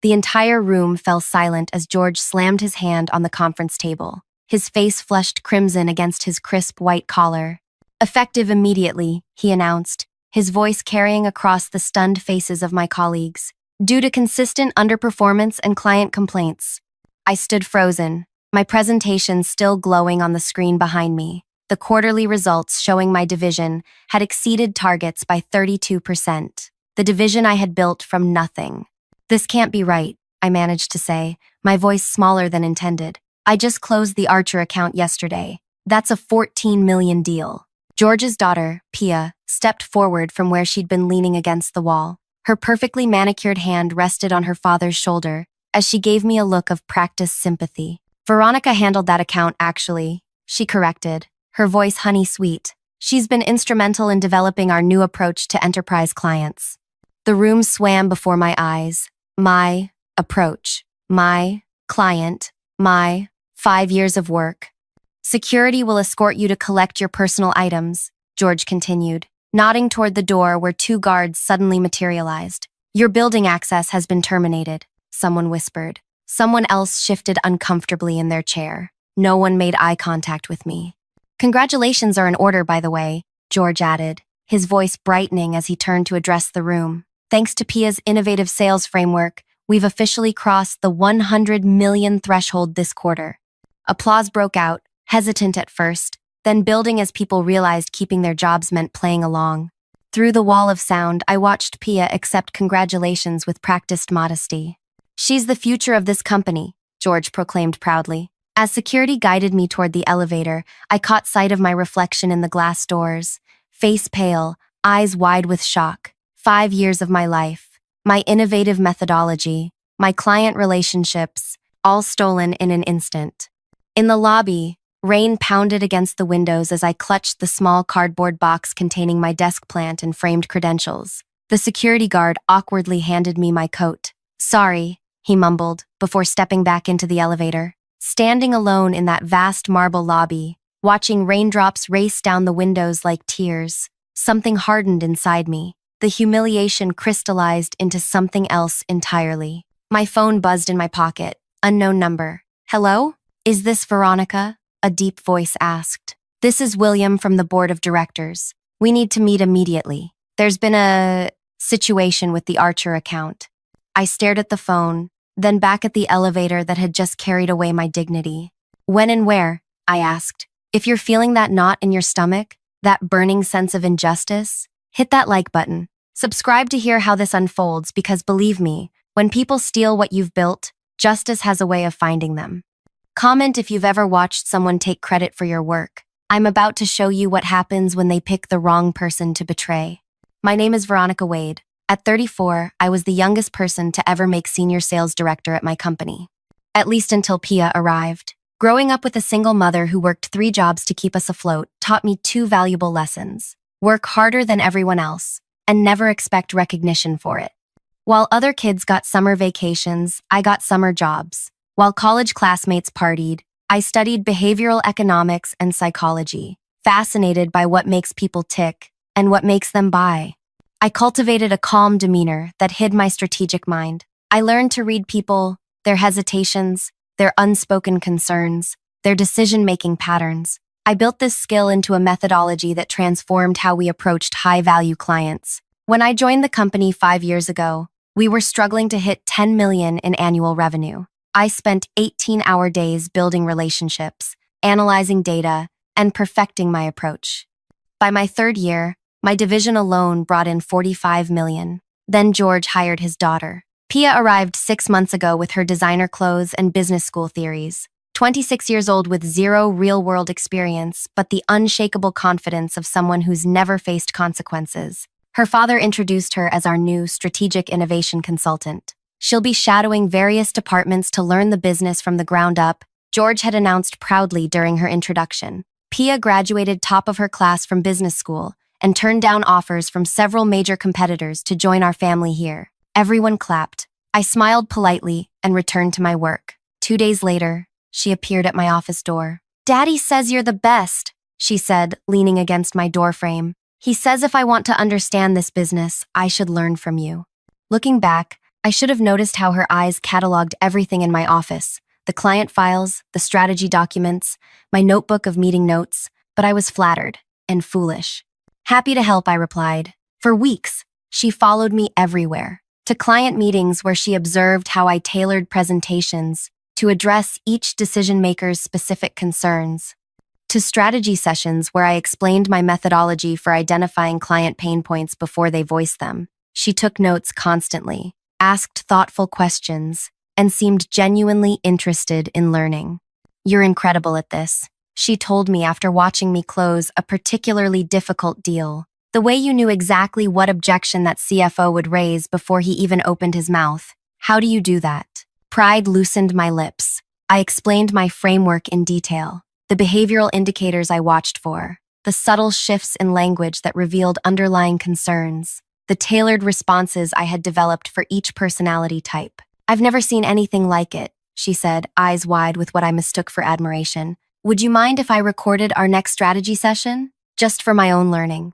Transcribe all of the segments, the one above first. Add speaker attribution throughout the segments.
Speaker 1: The entire room fell silent as George slammed his hand on the conference table. His face flushed crimson against his crisp white collar. "Effective immediately," he announced, his voice carrying across the stunned faces of my colleagues. "Due to consistent underperformance and client complaints." I stood frozen, my presentation still glowing on the screen behind me. The quarterly results showing my division had exceeded targets by 32%. The division I had built from nothing. "This can't be right," I managed to say, my voice smaller than intended. "I just closed the Archer account yesterday. That's a 14 million deal." George's daughter, Pia, stepped forward from where she'd been leaning against the wall. Her perfectly manicured hand rested on her father's shoulder as she gave me a look of practiced sympathy. "Veronica handled that account, actually," she corrected, her voice honey-sweet. "She's been instrumental in developing our new approach to enterprise clients." The room swam before my eyes. My approach, my client, my 5 years of work. "Security will escort you to collect your personal items," George continued, nodding toward the door where 2 guards suddenly materialized. "Your building access has been terminated," someone whispered. Someone else shifted uncomfortably in their chair. No one made eye contact with me. "Congratulations are in order, by the way," George added, his voice brightening as he turned to address the room. "Thanks to Pia's innovative sales framework, we've officially crossed the 100 million threshold this quarter." Applause broke out, hesitant at first, then building as people realized keeping their jobs meant playing along. Through the wall of sound, I watched Pia accept congratulations with practiced modesty. "She's the future of this company," George proclaimed proudly. As security guided me toward the elevator, I caught sight of my reflection in the glass doors. Face pale, eyes wide with shock. 5 years of my life, my innovative methodology, my client relationships, all stolen in an instant. In the lobby, rain pounded against the windows as I clutched the small cardboard box containing my desk plant and framed credentials. The security guard awkwardly handed me my coat. "Sorry," he mumbled, before stepping back into the elevator. Standing alone in that vast marble lobby, watching raindrops race down the windows like tears, something hardened inside me. The humiliation crystallized into something else entirely. My phone buzzed in my pocket. Unknown number. "Hello? Is this Veronica?" a deep voice asked. "This is William from the board of directors. We need to meet immediately. There's been a situation with the Archer account." I stared at the phone, then back at the elevator that had just carried away my dignity. "When and where?" I asked. If you're feeling that knot in your stomach, that burning sense of injustice, hit that like button. Subscribe to hear how this unfolds because believe me, when people steal what you've built, justice has a way of finding them. Comment if you've ever watched someone take credit for your work. I'm about to show you what happens when they pick the wrong person to betray. My name is Veronica Wade. At 34, I was the youngest person to ever make senior sales director at my company. At least until Pia arrived. Growing up with a single mother who worked 3 jobs to keep us afloat taught me 2 valuable lessons. Work harder than everyone else, and never expect recognition for it. While other kids got summer vacations, I got summer jobs. While college classmates partied, I studied behavioral economics and psychology, fascinated by what makes people tick and what makes them buy. I cultivated a calm demeanor that hid my strategic mind. I learned to read people, their hesitations, their unspoken concerns, their decision-making patterns. I built this skill into a methodology that transformed how we approached high-value clients. When I joined the company 5 years ago, we were struggling to hit 10 million in annual revenue. I spent 18-hour days building relationships, analyzing data, and perfecting my approach. By my 3rd year, my division alone brought in 45 million. Then George hired his daughter. Pia arrived 6 months ago with her designer clothes and business school theories. 26 years old with 0 real-world experience, but the unshakable confidence of someone who's never faced consequences. Her father introduced her as our new strategic innovation consultant. She'll be shadowing various departments to learn the business from the ground up, George had announced proudly during her introduction. Pia graduated top of her class from business school and turned down offers from several major competitors to join our family here. Everyone clapped. I smiled politely and returned to my work. 2 days later, she appeared at my office door. "Daddy says you're the best," she said, leaning against my doorframe. "He says if I want to understand this business, I should learn from you." Looking back, I should have noticed how her eyes cataloged everything in my office, the client files, the strategy documents, my notebook of meeting notes, but I was flattered and foolish. Happy to help, I replied. For weeks, she followed me everywhere, to client meetings where she observed how I tailored presentations to address each decision-maker's specific concerns, to strategy sessions where I explained my methodology for identifying client pain points before they voiced them. She took notes constantly, asked thoughtful questions, and seemed genuinely interested in learning. You're incredible at this, she told me after watching me close a particularly difficult deal. The way you knew exactly what objection that CFO would raise before he even opened his mouth. How do you do that? Pride loosened my lips. I explained my framework in detail, the behavioral indicators I watched for, the subtle shifts in language that revealed underlying concerns, the tailored responses I had developed for each personality type. I've never seen anything like it, she said, eyes wide with what I mistook for admiration. Would you mind if I recorded our next strategy session? Just for my own learning.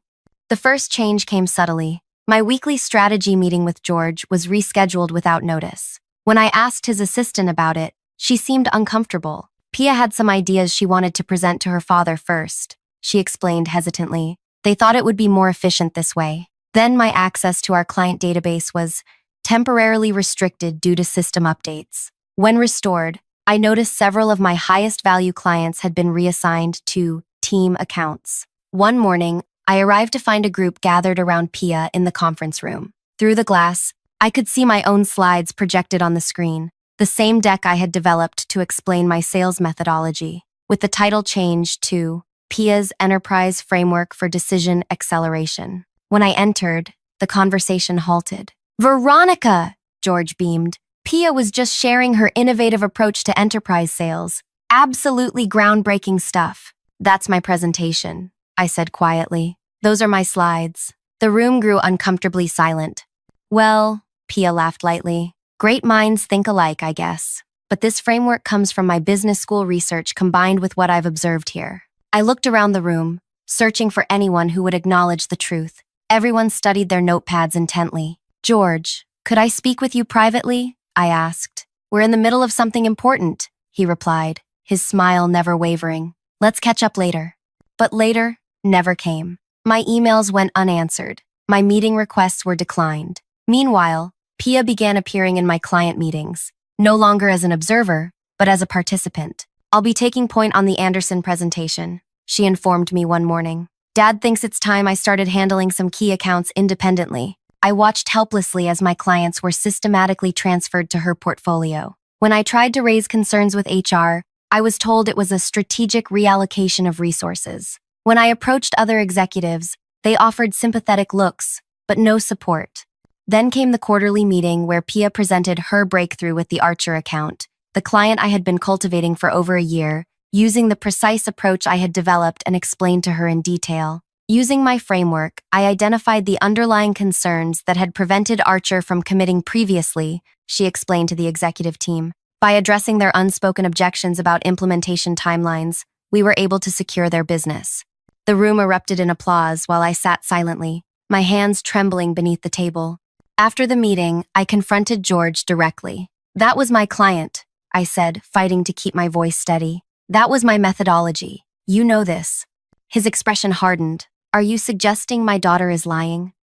Speaker 1: The first change came subtly. My weekly strategy meeting with George was rescheduled without notice. When I asked his assistant about it, she seemed uncomfortable. Pia had some ideas she wanted to present to her father first, she explained hesitantly. They thought it would be more efficient this way. Then my access to our client database was temporarily restricted due to system updates. When restored, I noticed several of my highest value clients had been reassigned to team accounts. One morning, I arrived to find a group gathered around Pia in the conference room. Through the glass, I could see my own slides projected on the screen, the same deck I had developed to explain my sales methodology, with the title changed to Pia's Enterprise Framework for Decision Acceleration. When I entered, the conversation halted. Veronica, George beamed. Pia was just sharing her innovative approach to enterprise sales. Absolutely groundbreaking stuff. That's my presentation, I said quietly. Those are my slides. The room grew uncomfortably silent. Well, Pia laughed lightly. Great minds think alike, I guess. But this framework comes from my business school research combined with what I've observed here. I looked around the room, searching for anyone who would acknowledge the truth. Everyone studied their notepads intently. George, could I speak with you privately? I asked. We're in the middle of something important, he replied, his smile never wavering. Let's catch up later. But later never came. My emails went unanswered. My meeting requests were declined. Meanwhile, Pia began appearing in my client meetings, no longer as an observer, but as a participant. I'll be taking point on the Anderson presentation, she informed me one morning. Dad thinks it's time I started handling some key accounts independently. I watched helplessly as my clients were systematically transferred to her portfolio. When I tried to raise concerns with HR, I was told it was a strategic reallocation of resources. When I approached other executives, they offered sympathetic looks, but no support. Then came the quarterly meeting where Pia presented her breakthrough with the Archer account, the client I had been cultivating for over a year, using the precise approach I had developed and explained to her in detail. Using my framework, I identified the underlying concerns that had prevented Archer from committing previously, she explained to the executive team. By addressing their unspoken objections about implementation timelines, we were able to secure their business. The room erupted in applause while I sat silently, my hands trembling beneath the table. After the meeting, I confronted George directly. That was my client, I said, fighting to keep my voice steady. That was my methodology. You know this. His expression hardened. Are you suggesting my daughter is lying?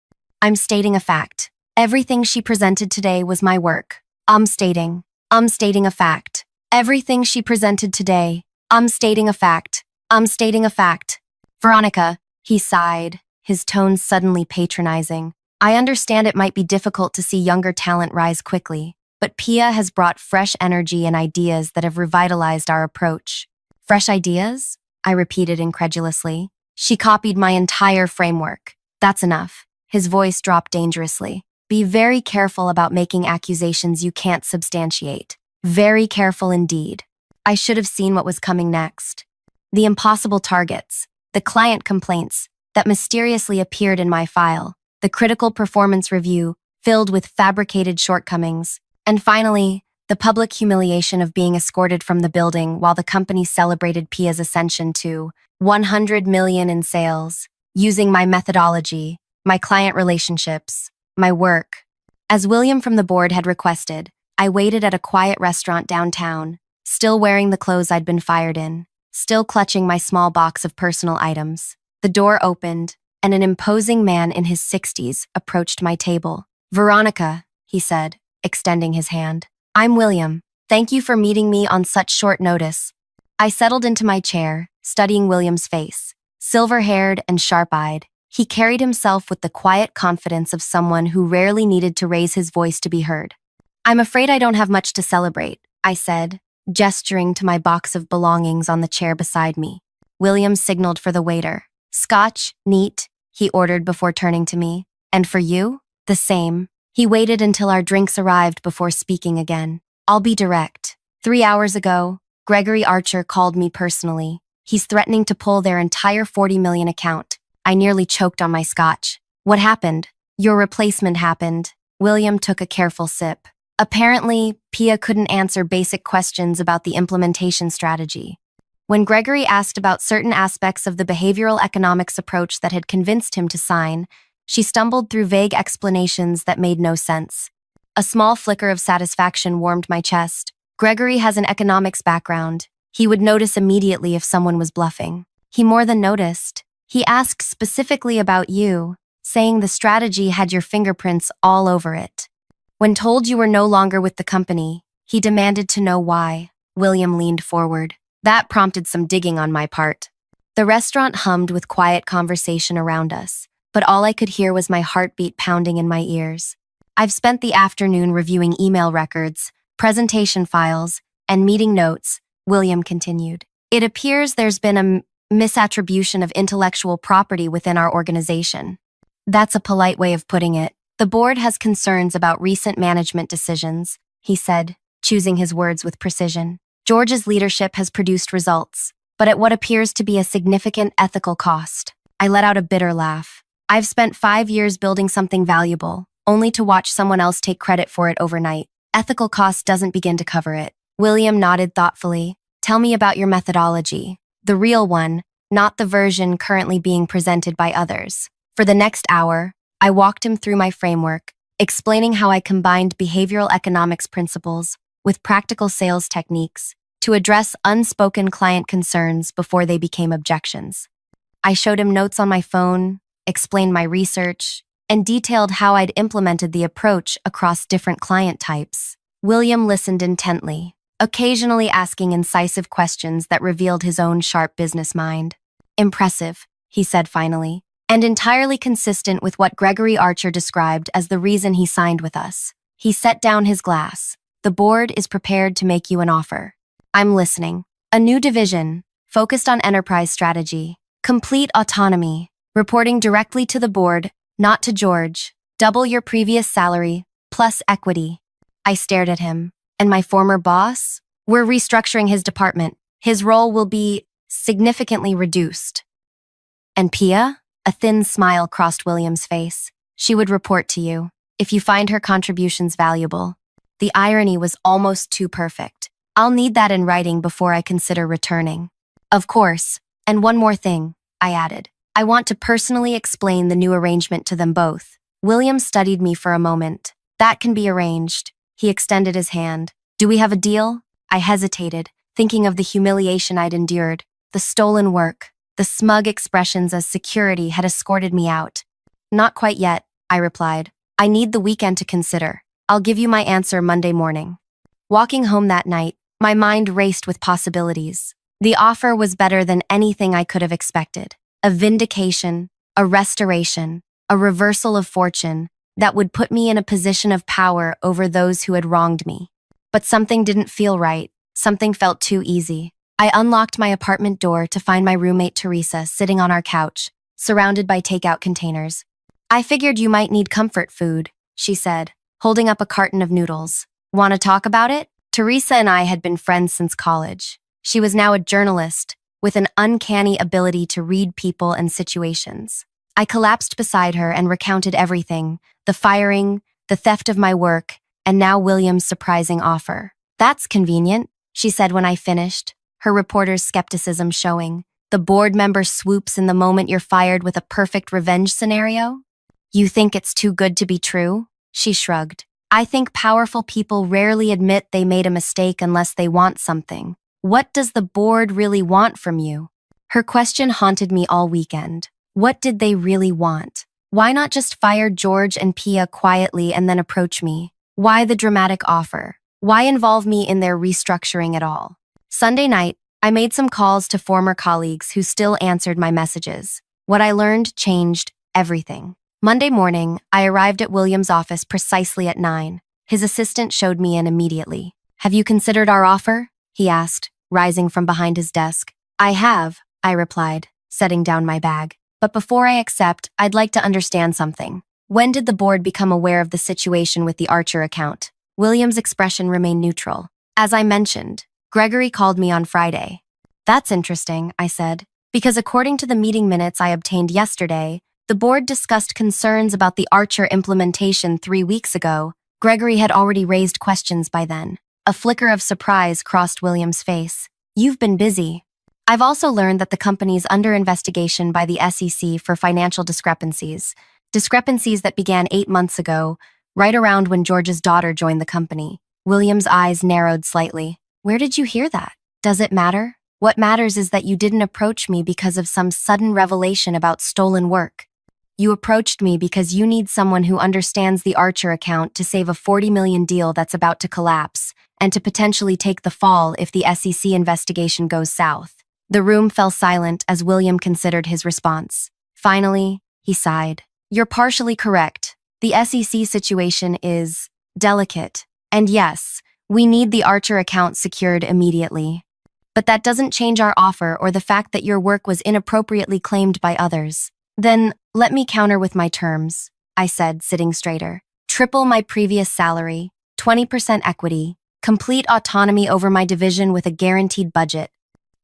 Speaker 1: I'm stating a fact. Everything she presented today was my work. I'm stating a fact. Everything she presented today. I'm stating a fact. I'm stating a fact. Veronica, he sighed, his tone suddenly patronizing. I understand it might be difficult to see younger talent rise quickly, but Pia has brought fresh energy and ideas that have revitalized our approach. Fresh ideas? I repeated incredulously. She copied my entire framework. That's enough. His voice dropped dangerously. Be very careful about making accusations you can't substantiate. Very careful indeed. I should have seen what was coming next. The impossible targets, the client complaints that mysteriously appeared in my file, the critical performance review filled with fabricated shortcomings, and finally, the public humiliation of being escorted from the building while the company celebrated Pia's ascension to 100 million in sales, using my methodology, my client relationships, my work. As William from the board had requested, I waited at a quiet restaurant downtown, still wearing the clothes I'd been fired in, still clutching my small box of personal items. The door opened, and an imposing man in his 60s approached my table. "Veronica," he said, extending his hand. "I'm William. Thank you for meeting me on such short notice." I settled into my chair, studying William's face. Silver-haired and sharp-eyed, he carried himself with the quiet confidence of someone who rarely needed to raise his voice to be heard. "I'm afraid I don't have much to celebrate," I said, gesturing to my box of belongings on the chair beside me. William signaled for the waiter. "Scotch, neat," he ordered before turning to me. "And for you?" "The same." He waited until our drinks arrived before speaking again. "I'll be direct. 3 hours ago, Gregory Archer called me personally. He's threatening to pull their entire 40 million account." I nearly choked on my scotch. "What happened?" "Your replacement happened." William took a careful sip. "Apparently, Pia couldn't answer basic questions about the implementation strategy. When Gregory asked about certain aspects of the behavioral economics approach that had convinced him to sign, she stumbled through vague explanations that made no sense." A small flicker of satisfaction warmed my chest. Gregory has an economics background. He would notice immediately if someone was bluffing. He more than noticed. He asked specifically about you, saying the strategy had your fingerprints all over it. When told you were no longer with the company, he demanded to know why. William leaned forward. That prompted some digging on my part. The restaurant hummed with quiet conversation around us, but all I could hear was my heartbeat pounding in my ears. "I've spent the afternoon reviewing email records, presentation files, and meeting notes," William continued. "It appears there's been a misattribution of intellectual property within our organization." "That's a polite way of putting it. The board has concerns about recent management decisions," he said, choosing his words with precision. "George's leadership has produced results, but at what appears to be a significant ethical cost." I let out a bitter laugh. "I've spent 5 years building something valuable, only to watch someone else take credit for it overnight. Ethical cost doesn't begin to cover it." William nodded thoughtfully. "Tell me about your methodology. The real one, not the version currently being presented by others." For the next hour, I walked him through my framework, explaining how I combined behavioral economics principles with practical sales techniques to address unspoken client concerns before they became objections. I showed him notes on my phone, explained my research, and detailed how I'd implemented the approach across different client types. William listened intently, occasionally asking incisive questions that revealed his own sharp business mind. "Impressive," he said finally, "and entirely consistent with what Gregory Archer described as the reason he signed with us." He set down his glass. "The board is prepared to make you an offer." "I'm listening." "A new division, focused on enterprise strategy, complete autonomy, reporting directly to the board, not to George, double your previous salary, plus equity." I stared at him. "And my former boss?" "We're restructuring his department. His role will be significantly reduced." "And Pia?" A thin smile crossed William's face. "She would report to you, if you find her contributions valuable." The irony was almost too perfect. "I'll need that in writing before I consider returning." "Of course. And one more thing," I added. "I want to personally explain the new arrangement to them both." William studied me for a moment. "That can be arranged." He extended his hand. "Do we have a deal?" I hesitated, thinking of the humiliation I'd endured, the stolen work, the smug expressions as security had escorted me out. "Not quite yet," I replied. "I need the weekend to consider. I'll give you my answer Monday morning." Walking home that night, my mind raced with possibilities. The offer was better than anything I could have expected. A vindication, a restoration, a reversal of fortune that would put me in a position of power over those who had wronged me. But something didn't feel right. Something felt too easy. I unlocked my apartment door to find my roommate Teresa sitting on our couch, surrounded by takeout containers. "I figured you might need comfort food," she said, holding up a carton of noodles. "Want to talk about it?" Teresa and I had been friends since college. She was now a journalist with an uncanny ability to read people and situations. I collapsed beside her and recounted everything, the firing, the theft of my work, and now William's surprising offer. "That's convenient," she said when I finished, her reporter's skepticism showing. "The board member swoops in the moment you're fired with a perfect revenge scenario? You think it's too good to be true?" She shrugged. I think powerful people rarely admit they made a mistake unless they want something. What does the board really want from you? Her question haunted me all weekend. What did they really want? Why not just fire George and Pia quietly and then approach me? Why the dramatic offer? Why involve me in their restructuring at all? Sunday night, I made some calls to former colleagues who still answered my messages. What I learned changed everything. Monday morning, I arrived at William's office precisely at 9. His assistant showed me in immediately. Have you considered our offer? He asked, rising from behind his desk. I have, I replied, setting down my bag. But before I accept, I'd like to understand something. When did the board become aware of the situation with the Archer account? William's expression remained neutral. As I mentioned, Gregory called me on Friday. That's interesting, I said, because according to the meeting minutes I obtained yesterday, the board discussed concerns about the Archer implementation 3 weeks ago. Gregory had already raised questions by then. A flicker of surprise crossed William's face. You've been busy. I've also learned that the company's under investigation by the SEC for financial discrepancies that began 8 months ago, right around when George's daughter joined the company. William's eyes narrowed slightly. Where did you hear that? Does it matter? What matters is that you didn't approach me because of some sudden revelation about stolen work. You approached me because you need someone who understands the Archer account to save a $40 million deal that's about to collapse, and to potentially take the fall if the SEC investigation goes south. The room fell silent as William considered his response. Finally, he sighed. You're partially correct. The SEC situation is delicate. And yes, we need the Archer account secured immediately. But that doesn't change our offer or the fact that your work was inappropriately claimed by others. Then, let me counter with my terms, I said, sitting straighter. Triple my previous salary, 20% equity, complete autonomy over my division with a guaranteed budget,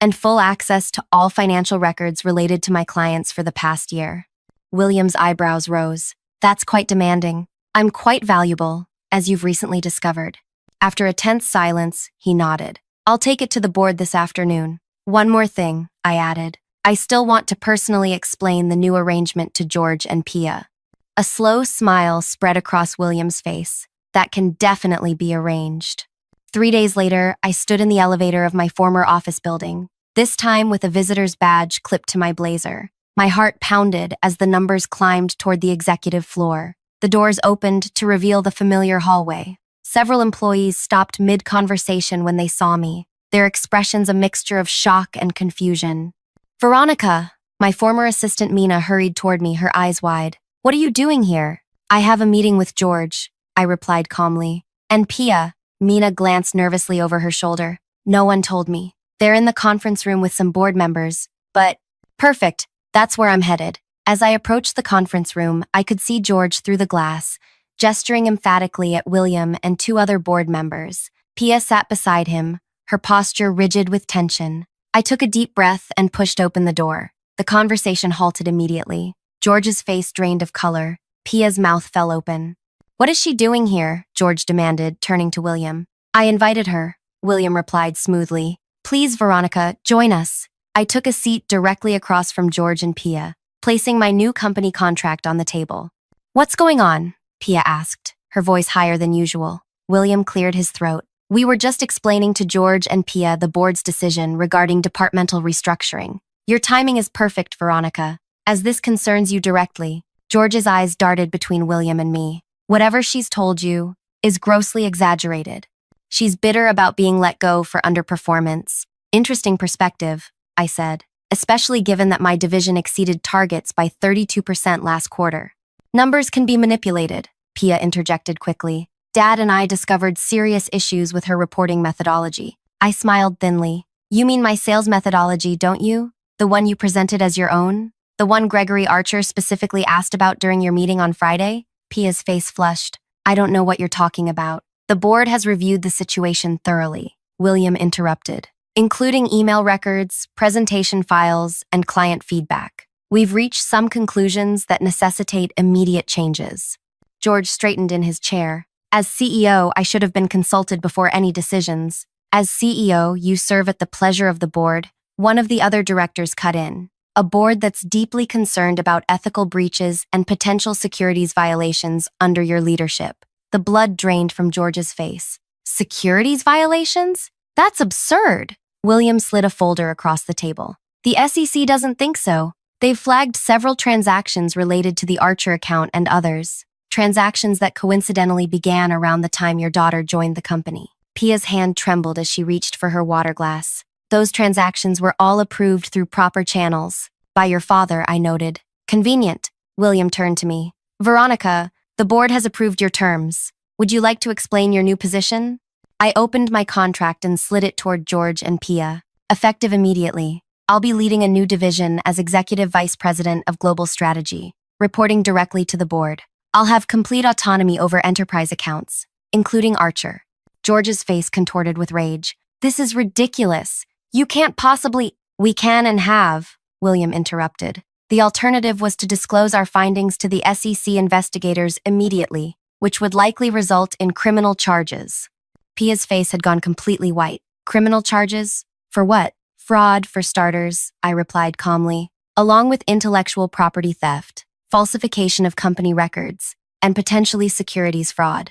Speaker 1: and full access to all financial records related to my clients for the past year. William's eyebrows rose. That's quite demanding. I'm quite valuable, as you've recently discovered. After a tense silence, he nodded. I'll take it to the board this afternoon. One more thing, I added. I still want to personally explain the new arrangement to George and Pia. A slow smile spread across William's face. That can definitely be arranged. 3 days later, I stood in the elevator of my former office building, this time with a visitor's badge clipped to my blazer. My heart pounded as the numbers climbed toward the executive floor. The doors opened to reveal the familiar hallway. Several employees stopped mid-conversation when they saw me, their expressions a mixture of shock and confusion. Veronica, my former assistant Mina hurried toward me, her eyes wide. What are you doing here? I have a meeting with George, I replied calmly. And Pia, Mina glanced nervously over her shoulder. No one told me. They're in the conference room with some board members. But, perfect, that's where I'm headed. As I approached the conference room, I could see George through the glass, gesturing emphatically at William and 2 other board members. Pia sat beside him, her posture rigid with tension. I took a deep breath and pushed open the door. The conversation halted immediately. George's face drained of color. Pia's mouth fell open. What is she doing here? George demanded, turning to William. I invited her, William replied smoothly. Please, Veronica, join us. I took a seat directly across from George and Pia, placing my new company contract on the table. What's going on? Pia asked, her voice higher than usual. William cleared his throat. We were just explaining to George and Pia the board's decision regarding departmental restructuring. Your timing is perfect, Veronica. As this concerns you directly, George's eyes darted between William and me. Whatever she's told you is grossly exaggerated. She's bitter about being let go for underperformance. Interesting perspective, I said, especially given that my division exceeded targets by 32% last quarter. Numbers can be manipulated, Pia interjected quickly. Dad and I discovered serious issues with her reporting methodology. I smiled thinly. You mean my sales methodology, don't you? The one you presented as your own? The one Gregory Archer specifically asked about during your meeting on Friday? Pia's face flushed. I don't know what you're talking about. The board has reviewed the situation thoroughly, William interrupted, including email records, presentation files, and client feedback. We've reached some conclusions that necessitate immediate changes. George straightened in his chair. As CEO, I should have been consulted before any decisions. As CEO, you serve at the pleasure of the board. One of the other directors cut in. A board that's deeply concerned about ethical breaches and potential securities violations under your leadership. The blood drained from George's face. Securities violations? That's absurd. William slid a folder across the table. The SEC doesn't think so. They've flagged several transactions related to the Archer account and others. Transactions that coincidentally began around the time your daughter joined the company. Pia's hand trembled as she reached for her water glass. Those transactions were all approved through proper channels. By your father, I noted. Convenient. William turned to me. Veronica, the board has approved your terms. Would you like to explain your new position? I opened my contract and slid it toward George and Pia. Effective immediately. I'll be leading a new division as Executive Vice President of Global Strategy, reporting directly to the board. I'll have complete autonomy over enterprise accounts, including Archer. George's face contorted with rage. This is ridiculous. You can't possibly— We can and have, William interrupted. The alternative was to disclose our findings to the SEC investigators immediately, which would likely result in criminal charges. Pia's face had gone completely white. Criminal charges? For what? Fraud, for starters, I replied calmly, along with intellectual property theft, falsification of company records, and potentially securities fraud.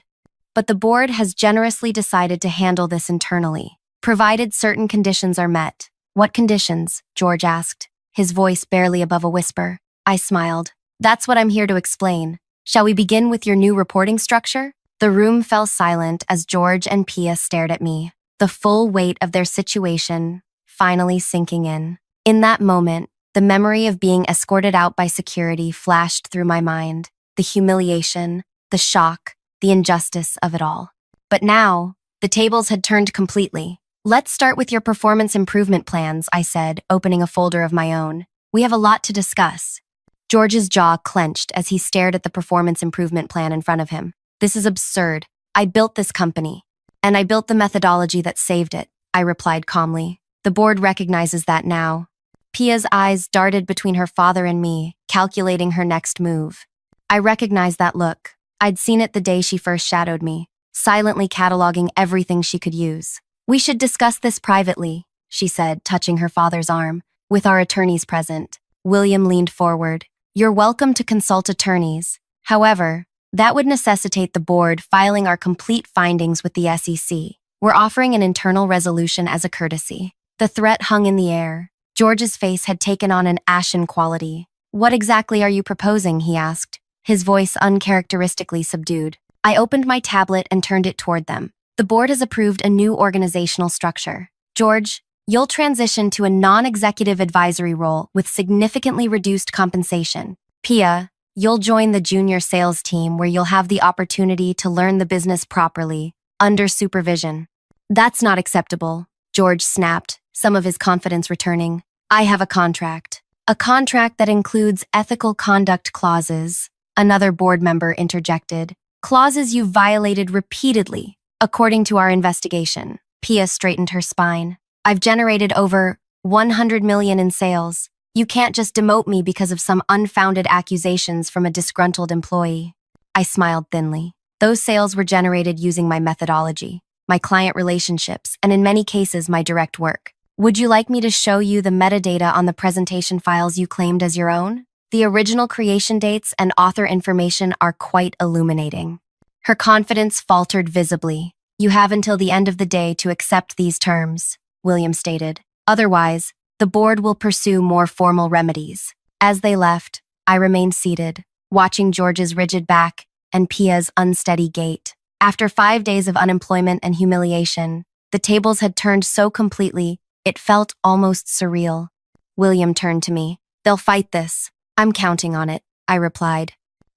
Speaker 1: But the board has generously decided to handle this internally, provided certain conditions are met. What conditions? George asked, his voice barely above a whisper. I smiled. That's what I'm here to explain. Shall we begin with your new reporting structure? The room fell silent as George and Pia stared at me, the full weight of their situation finally sinking in. In that moment, the memory of being escorted out by security flashed through my mind, the humiliation, the shock, the injustice of it all. But now, the tables had turned completely. Let's start with your performance improvement plans, I said, opening a folder of my own. We have a lot to discuss. George's jaw clenched as he stared at the performance improvement plan in front of him. This is absurd. I built this company. And I built the methodology that saved it, I replied calmly. The board recognizes that now. Pia's eyes darted between her father and me, calculating her next move. I recognized that look. I'd seen it the day she first shadowed me, silently cataloging everything she could use. We should discuss this privately, she said, touching her father's arm, with our attorneys present. William leaned forward. You're welcome to consult attorneys. However, that would necessitate the board filing our complete findings with the SEC. We're offering an internal resolution as a courtesy. The threat hung in the air. George's face had taken on an ashen quality. What exactly are you proposing? He asked, his voice uncharacteristically subdued. I opened my tablet and turned it toward them. The board has approved a new organizational structure. George, you'll transition to a non-executive advisory role with significantly reduced compensation. Pia, you'll join the junior sales team where you'll have the opportunity to learn the business properly, under supervision. That's not acceptable, George snapped, some of his confidence returning. I have a contract. A contract that includes ethical conduct clauses, another board member interjected. Clauses you violated repeatedly, according to our investigation. Pia straightened her spine. I've generated over 100 million in sales. You can't just demote me because of some unfounded accusations from a disgruntled employee. I smiled thinly. Those sales were generated using my methodology, my client relationships, and in many cases, my direct work. Would you like me to show you the metadata on the presentation files you claimed as your own? The original creation dates and author information are quite illuminating. Her confidence faltered visibly. You have until the end of the day to accept these terms, William stated. Otherwise, the board will pursue more formal remedies. As they left, I remained seated, watching George's rigid back and Pia's unsteady gait. After 5 days of unemployment and humiliation, the tables had turned so completely, it felt almost surreal. William turned to me. They'll fight this. I'm counting on it, I replied.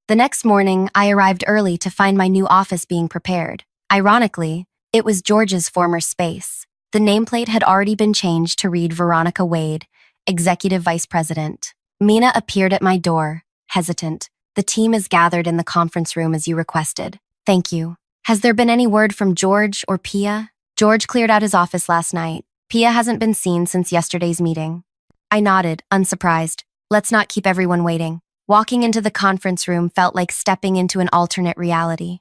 Speaker 1: The next morning, I arrived early to find my new office being prepared. Ironically, it was George's former space. The nameplate had already been changed to read Veronica Wade, Executive Vice President. Mina appeared at my door, hesitant. The team is gathered in the conference room as you requested. Thank you. Has there been any word from George or Pia? George cleared out his office last night. Pia hasn't been seen since yesterday's meeting. I nodded, unsurprised. Let's not keep everyone waiting. Walking into the conference room felt like stepping into an alternate reality.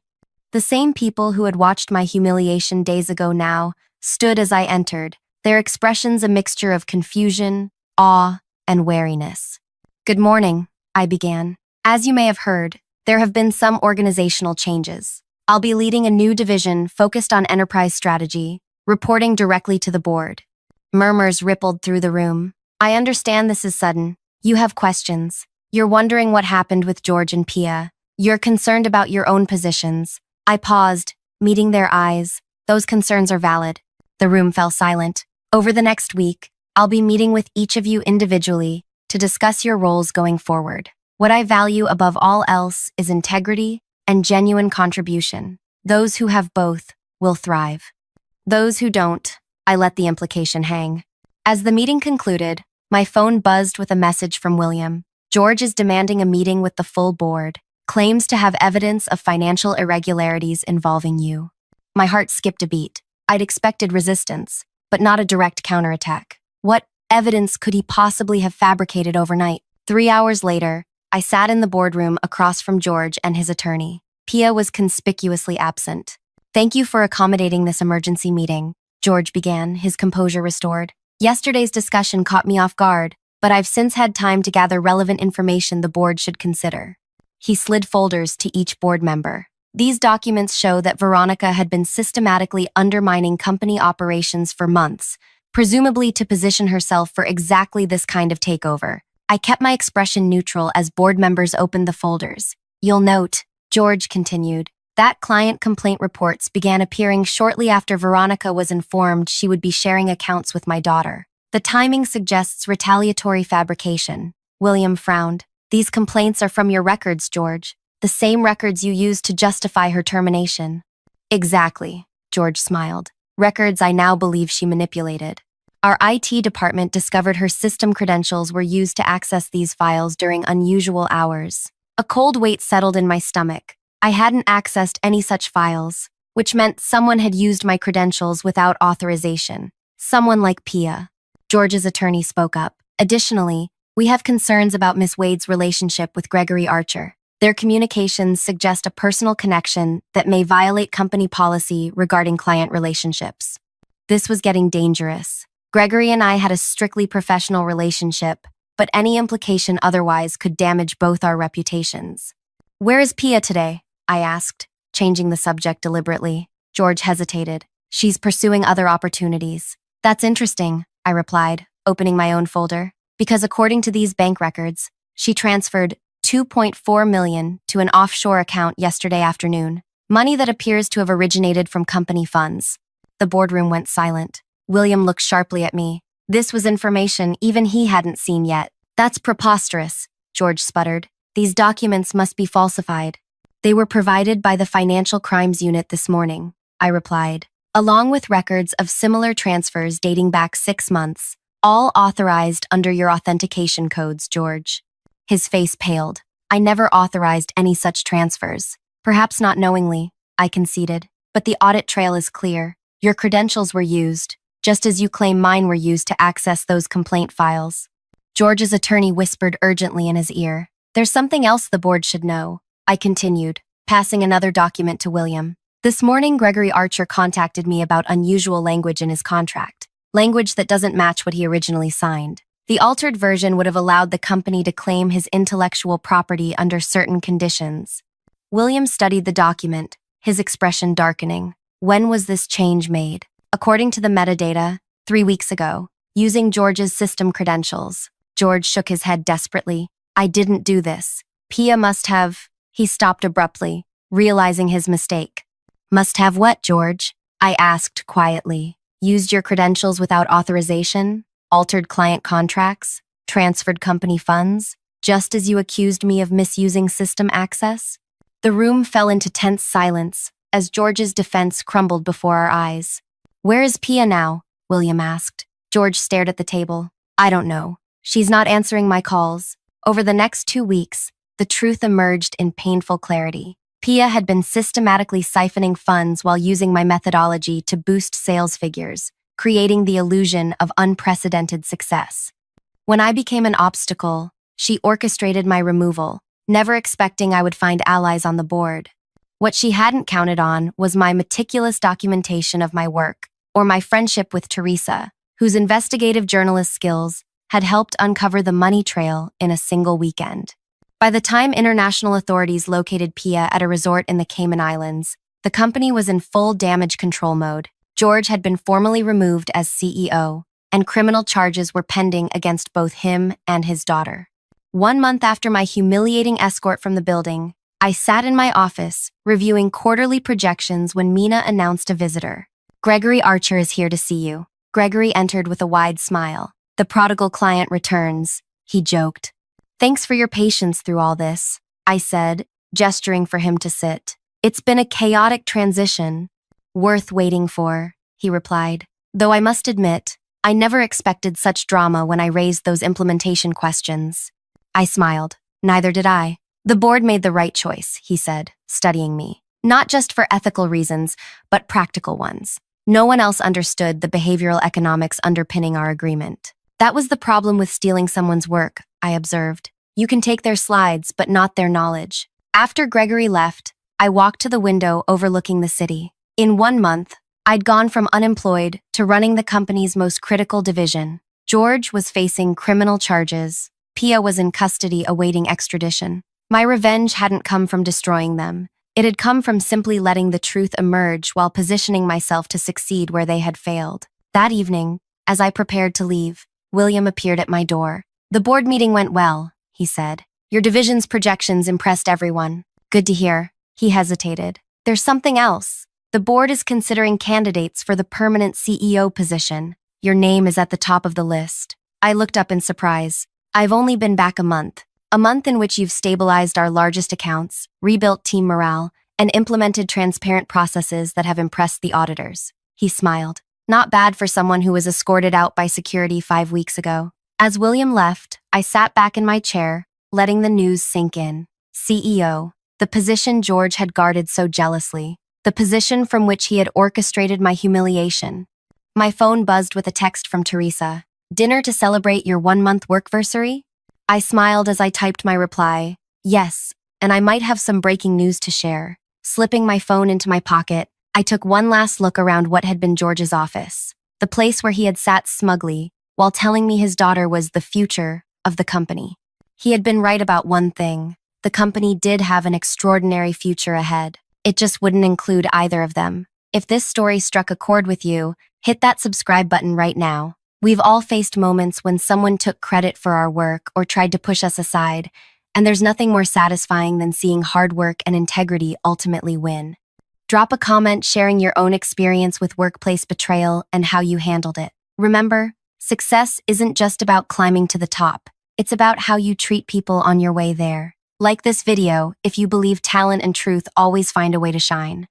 Speaker 1: The same people who had watched my humiliation days ago now stood as I entered, their expressions a mixture of confusion, awe, and wariness. "Good morning," I began. "As you may have heard, there have been some organizational changes. I'll be leading a new division focused on enterprise strategy, reporting directly to the board." Murmurs rippled through the room. "I understand this is sudden. You have questions. You're wondering what happened with George and Pia. You're concerned about your own positions." I paused, meeting their eyes. "Those concerns are valid." The room fell silent. "Over the next week, I'll be meeting with each of you individually to discuss your roles going forward. What I value above all else is integrity and genuine contribution. Those who have both will thrive. Those who don't, I let the implication hang." As the meeting concluded, my phone buzzed with a message from William. "George is demanding a meeting with the full board. Claims to have evidence of financial irregularities involving you." My heart skipped a beat. I'd expected resistance, but not a direct counterattack. What evidence could he possibly have fabricated overnight? 3 hours later, I sat in the boardroom across from George and his attorney. Pia was conspicuously absent. "Thank you for accommodating this emergency meeting," George began, his composure restored. "Yesterday's discussion caught me off guard, but I've since had time to gather relevant information the board should consider." He slid folders to each board member. These documents show that Veronica had been systematically undermining company operations for months, presumably to position herself for exactly this kind of takeover. I kept my expression neutral as board members opened the folders. "You'll note," George continued, "that client complaint reports began appearing shortly after Veronica was informed she would be sharing accounts with my daughter. The timing suggests retaliatory fabrication." William frowned. "These complaints are from your records, George. The same records you used to justify her termination." "Exactly," George smiled. "Records I now believe she manipulated. Our IT department discovered her system credentials were used to access these files during unusual hours." A cold weight settled in my stomach. I hadn't accessed any such files, which meant someone had used my credentials without authorization. Someone like Pia. George's attorney spoke up. "Additionally, we have concerns about Miss Wade's relationship with Gregory Archer. Their communications suggest a personal connection that may violate company policy regarding client relationships." This was getting dangerous. Gregory and I had a strictly professional relationship, but any implication otherwise could damage both our reputations. "Where is Pia today?" I asked, changing the subject deliberately. George hesitated. "She's pursuing other opportunities." "That's interesting," I replied, opening my own folder, "because according to these bank records, she transferred $2.4 million to an offshore account yesterday afternoon, money that appears to have originated from company funds." The boardroom went silent. William looked sharply at me. This was information even he hadn't seen yet. "That's preposterous," George sputtered. "These documents must be falsified." "They were provided by the Financial Crimes Unit this morning," I replied, "along with records of similar transfers dating back 6 months, all authorized under your authentication codes, George." His face paled. "I never authorized any such transfers." "Perhaps not knowingly," I conceded, "but the audit trail is clear. Your credentials were used, just as you claim mine were used to access those complaint files." George's attorney whispered urgently in his ear. "There's something else the board should know," I continued, passing another document to William. "This morning, Gregory Archer contacted me about unusual language in his contract, language that doesn't match what he originally signed. The altered version would have allowed the company to claim his intellectual property under certain conditions." William studied the document, his expression darkening. "When was this change made?" "According to the metadata, 3 weeks ago, using George's system credentials." George shook his head desperately. "I didn't do this. Pia must have..." He stopped abruptly, realizing his mistake. "Must have what, George?" I asked quietly. "Used your credentials without authorization? Altered client contracts? Transferred company funds? Just as you accused me of misusing system access?" The room fell into tense silence as George's defense crumbled before our eyes. "Where is Pia now?" William asked. George stared at the table. "I don't know. She's not answering my calls." Over the next 2 weeks, the truth emerged in painful clarity. Pia had been systematically siphoning funds while using my methodology to boost sales figures, creating the illusion of unprecedented success. When I became an obstacle, she orchestrated my removal, never expecting I would find allies on the board. What she hadn't counted on was my meticulous documentation of my work, or my friendship with Teresa, whose investigative journalist skills had helped uncover the money trail in a single weekend. By the time international authorities located Pia at a resort in the Cayman Islands, the company was in full damage control mode. George had been formally removed as CEO, and criminal charges were pending against both him and his daughter. 1 month after my humiliating escort from the building, I sat in my office, reviewing quarterly projections when Mina announced a visitor. "Gregory Archer is here to see you." Gregory entered with a wide smile. "The prodigal client returns," he joked. "Thanks for your patience through all this," I said, gesturing for him to sit. "It's been a chaotic transition." "Worth waiting for," he replied. "Though I must admit, I never expected such drama when I raised those implementation questions." I smiled. "Neither did I." "The board made the right choice," he said, studying me. "Not just for ethical reasons, but practical ones. No one else understood the behavioral economics underpinning our agreement." "That was the problem with stealing someone's work," I observed. "You can take their slides, but not their knowledge." After Gregory left, I walked to the window overlooking the city. In 1 month, I'd gone from unemployed to running the company's most critical division. George was facing criminal charges. Pia was in custody awaiting extradition. My revenge hadn't come from destroying them. It had come from simply letting the truth emerge while positioning myself to succeed where they had failed. That evening, as I prepared to leave, William appeared at my door. "The board meeting went well," he said. "Your division's projections impressed everyone." "Good to hear." He hesitated. "There's something else. The board is considering candidates for the permanent CEO position. Your name is at the top of the list." I looked up in surprise. "I've only been back a month in which you've stabilized our largest accounts, rebuilt team morale, and implemented transparent processes that have impressed the auditors." He smiled. "Not bad for someone who was escorted out by security 5 weeks ago." As William left, I sat back in my chair, letting the news sink in. CEO, the position George had guarded so jealously, the position from which he had orchestrated my humiliation. My phone buzzed with a text from Teresa. "Dinner to celebrate your 1-month workversary?" I smiled as I typed my reply. "Yes, and I might have some breaking news to share." Slipping my phone into my pocket, I took one last look around what had been George's office, the place where he had sat smugly while telling me his daughter was the future of the company. He had been right about one thing. The company did have an extraordinary future ahead. It just wouldn't include either of them. If this story struck a chord with you, hit that subscribe button right now. We've all faced moments when someone took credit for our work or tried to push us aside, and there's nothing more satisfying than seeing hard work and integrity ultimately win. Drop a comment sharing your own experience with workplace betrayal and how you handled it. Remember, success isn't just about climbing to the top. It's about how you treat people on your way there. Like this video if you believe talent and truth always find a way to shine.